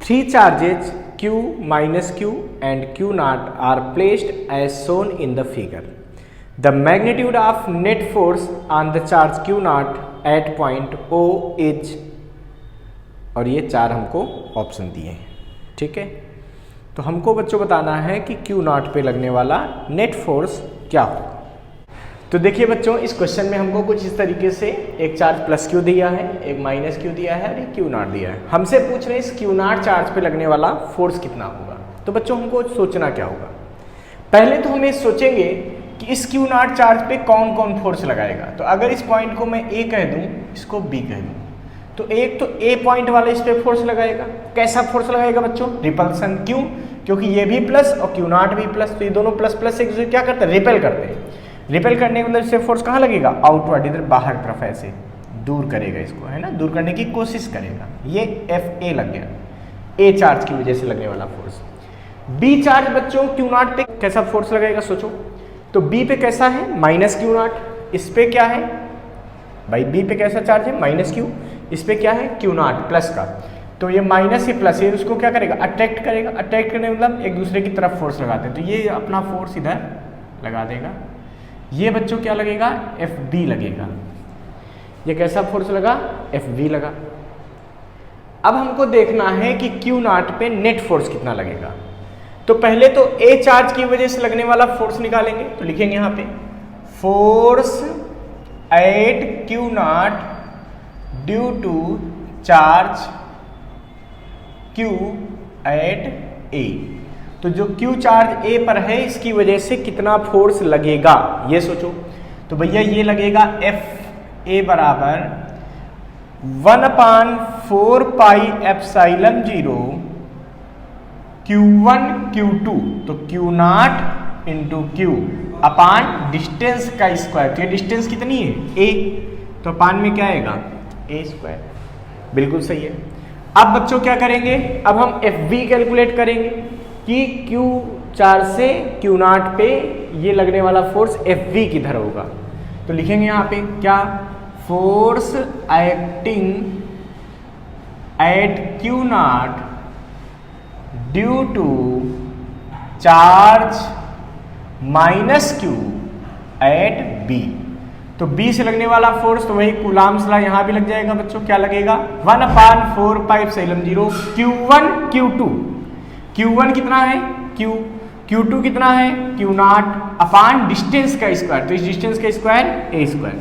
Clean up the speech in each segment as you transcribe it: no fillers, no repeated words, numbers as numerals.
Three charges Q minus Q and Q naught are placed as shown in the figure. The magnitude of net force on the charge Q naught at point O is, और ये चार हमको option दिए हैं, ठीक है। तो हमको बच्चों बताना है कि Q naught पे लगने वाला नेट फोर्स क्या हो। तो देखिए बच्चों, इस क्वेश्चन में हमको कुछ इस तरीके से एक चार्ज प्लस क्यू दिया है, एक माइनस क्यू दिया है और एक क्यू नॉट दिया है। हमसे पूछ रहे हैं इस क्यू नॉट चार्ज पे लगने वाला फोर्स कितना होगा। तो बच्चों हमको सोचना क्या होगा, पहले तो हम ये सोचेंगे कि इस क्यू नॉट चार्ज पे कौन कौन फोर्स लगाएगा। तो अगर इस पॉइंट को मैं ए कह दूं, इसको बी कह दूं, तो एक तो ए पॉइंट वाला इस पे फोर्स लगाएगा। कैसा फोर्स लगाएगा बच्चों? रिपल्सन। क्यों? क्योंकि ये भी प्लस और क्यू नॉट भी प्लस, तो ये दोनों प्लस प्लस एक दूसरे क्या करते हैं? रिपेल करते हैं। रिपेल करने के अंदर से फोर्स कहाँ लगेगा? आउटवर्ड, इधर बाहर तरफ ऐसे दूर करेगा इसको, है ना, दूर करने की कोशिश करेगा। ये एफ ए लग गया, ए चार्ज की वजह से लगने वाला फोर्स। बी चार्ज बच्चों क्यू नॉट पे कैसा फोर्स लगेगा सोचो। तो बी पे कैसा है? Minus Q not. इस पे क्या है भाई? बी पे कैसा चार्ज है? Minus Q. इस पे क्या है? क्यू नॉट प्लस का। तो ये माइनस ये प्लस, ये उसको क्या करेगा? अट्रैक्ट करेगा। अट्रैक्ट करने मतलब एक दूसरे की तरफ फोर्स लगाते हैं। तो ये अपना फोर्स इधर लगा देगा। ये बच्चों क्या लगेगा? एफ बी लगेगा। ये कैसा फोर्स लगा? एफ बी लगा। अब हमको देखना है कि क्यू नॉट पे नेट फोर्स कितना लगेगा। तो पहले तो ए चार्ज की वजह से लगने वाला फोर्स निकालेंगे। तो लिखेंगे यहाँ पे force at Q naught due to charge Q at A. तो जो Q चार्ज A पर है इसकी वजह से कितना फोर्स लगेगा ये सोचो। तो भैया ये लगेगा एफ ए बराबर 1/4 पाई एप्सिलॉन 0 Q1 Q2, तो Q not into Q upon distance का स्क्वायर। तो ये डिस्टेंस कितनी है? A, तो अपान में क्या आएगा? A square. बिल्कुल सही है। अब बच्चों क्या करेंगे? अब हम एफ बी कैलकुलेट करेंगे कि Q चार्ज से Q नॉट पे ये लगने वाला फोर्स एफ वी किधर होगा। तो लिखेंगे यहाँ पे क्या? Force acting at Q naught due to charge minus Q at B। तो B से लगने वाला फोर्स तो वही कूलॉम्स लॉ यहाँ भी लग जाएगा बच्चों। क्या लगेगा? 1/4 pi epsilon 0 Q1 Q2। Q1 कितना है? Q। Q2 कितना है? Q नॉट अपान डिस्टेंस का स्क्वायर। तो इस डिस्टेंस का स्क्वायर A स्क्वायर।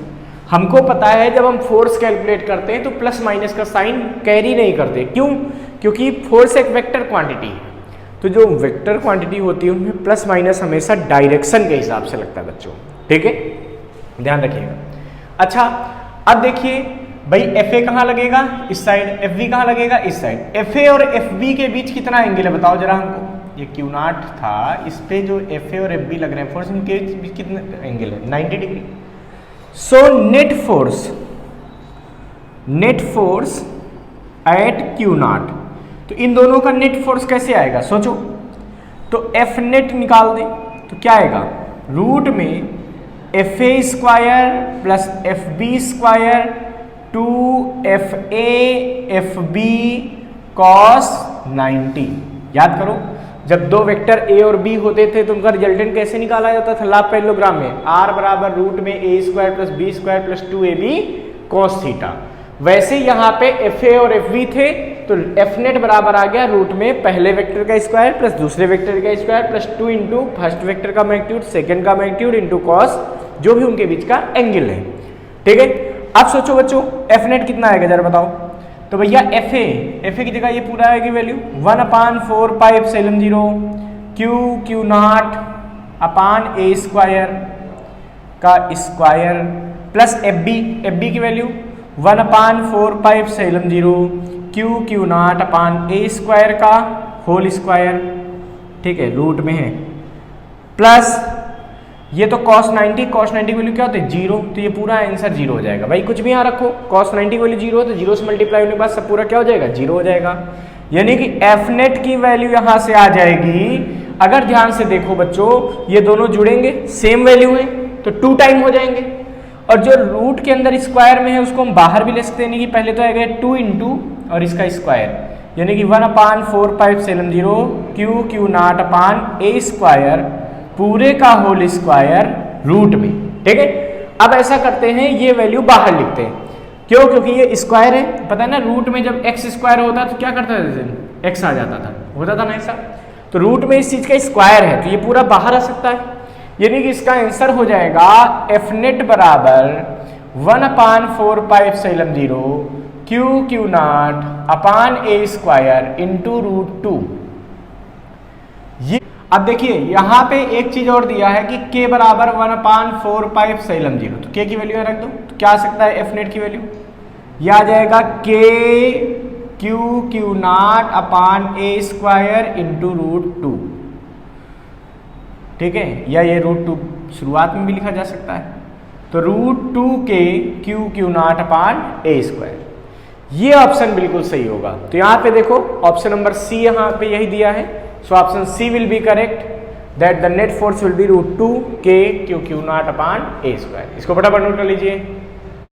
हमको पता है जब हम फोर्स कैलकुलेट करते हैं तो प्लस माइनस का साइन कैरी नहीं करते। क्यों? क्योंकि फोर्स एक वेक्टर क्वांटिटी है। तो जो वेक्टर क्वांटिटी होती है उनमें प्लस माइनस हमेशा डायरेक्शन के हिसाब से लगता है बच्चों, ठीक है, ध्यान रखिएगा। अच्छा अब देखिए भाई एफ ए कहाँ लगेगा? इस साइड। एफ बी कहाँ लगेगा? इस साइड। एफ ए और एफ बी के बीच कितना एंगल है बताओ जरा हमको। ये क्यू नॉट था, इस पे जो एफ ए और एफ बी लग रहे हैं फोर्स, इनके बीच कितना एंगल है? 90 degree. So net force at Q not, तो इन दोनों का नेट फोर्स कैसे आएगा सोचो। तो एफ नेट निकाल दें तो क्या आएगा? रूट में F A square plus F B square 2FA FB cos 90। याद करो जब दो वेक्टर A और B होते थे तो उनका रिजल्टेंट कैसे निकाला जाता था लाभ पैरेललोग्राम में? R बराबर रूट में A square plus B square plus 2AB cos theta. वैसे यहाँ पे FA और FB थे तो F नेट बराबर आ गया रूट में पहले वेक्टर का स्क्वायर प्लस दूसरे वेक्टर का square plus 2 into first vector का मैग्नीट्यूड सेकंड का मैग्नीट्यूड इंटू कॉस जो भी उनके बीच का एंगल है, ठीक है। अब सोचो बच्चों एफ नेट कितना आएगा जरा बताओ। तो भैया एफ ए की जगह ये पूरा आएगी value 1/4 pi epsilon 0 Q naught upon A square का स्क्वायर प्लस एफ बी की value 1/4 pi epsilon 0 Q naught upon A square का होल स्क्वायर, ठीक है, रूट में है, प्लस ये तो cos 90 की वैल्यू क्या होती है? 0। तो ये पूरा आंसर 0 हो जाएगा। भाई कुछ भी यहाँ रखो, cos 90 की वैल्यू 0 हो तो 0 से मल्टीप्लाई होने के बाद सब पूरा क्या हो जाएगा? 0 हो जाएगा। यानी कि एफ नेट की वैल्यू यहाँ से आ जाएगी। अगर ध्यान से देखो बच्चों ये दोनों जुड़ेंगे, सेम वैल्यू है तो 2 टाइम हो जाएंगे। और जो रूट के अंदर स्क्वायर में है उसको हम बाहर भी ले सकते हैं, यानी कि पहले तो आएगा 2 इंटू और इसका स्क्वायर, यानी कि 1/4πε0 Q naught upon A square पूरे का होल स्क्वायर रूट में। ठीक है, अब ऐसा करते हैं, ये वैल्यू बाहर लिखते हैं। क्यों? क्योंकि ये स्क्वायर है, पता है ना, रूट में जब एक्स स्क्वायर होता तो क्या करता था, एक्स आ जाता था, होता था ना ऐसा। तो रूट में इस चीज का स्क्वायर है तो ये पूरा बाहर आ सकता है, यानी कि इसका आंसर हो जाएगा एफ नेट बराबर 1/4πε0 Q naught upon A square into root 2। ये अब देखिए यहां पे एक चीज और दिया है कि k बराबर 1/4πε0, तो k की वैल्यू रख दो, तो क्या आ सकता है एफ नेट की वैल्यू, यह आ जाएगा k Q naught upon A square into root 2। ठीक है, या ये रूट 2 शुरुआत में भी लिखा जा सकता है, तो root 2 K Q naught upon A square, ये ऑप्शन बिल्कुल सही होगा। तो यहाँ पे देखो ऑप्शन नंबर सी यहाँ पे यही दिया है, so option C will be correct, that the net force will be root 2 K Q naught upon A square. इसको फटाफट नोट कर लीजिए।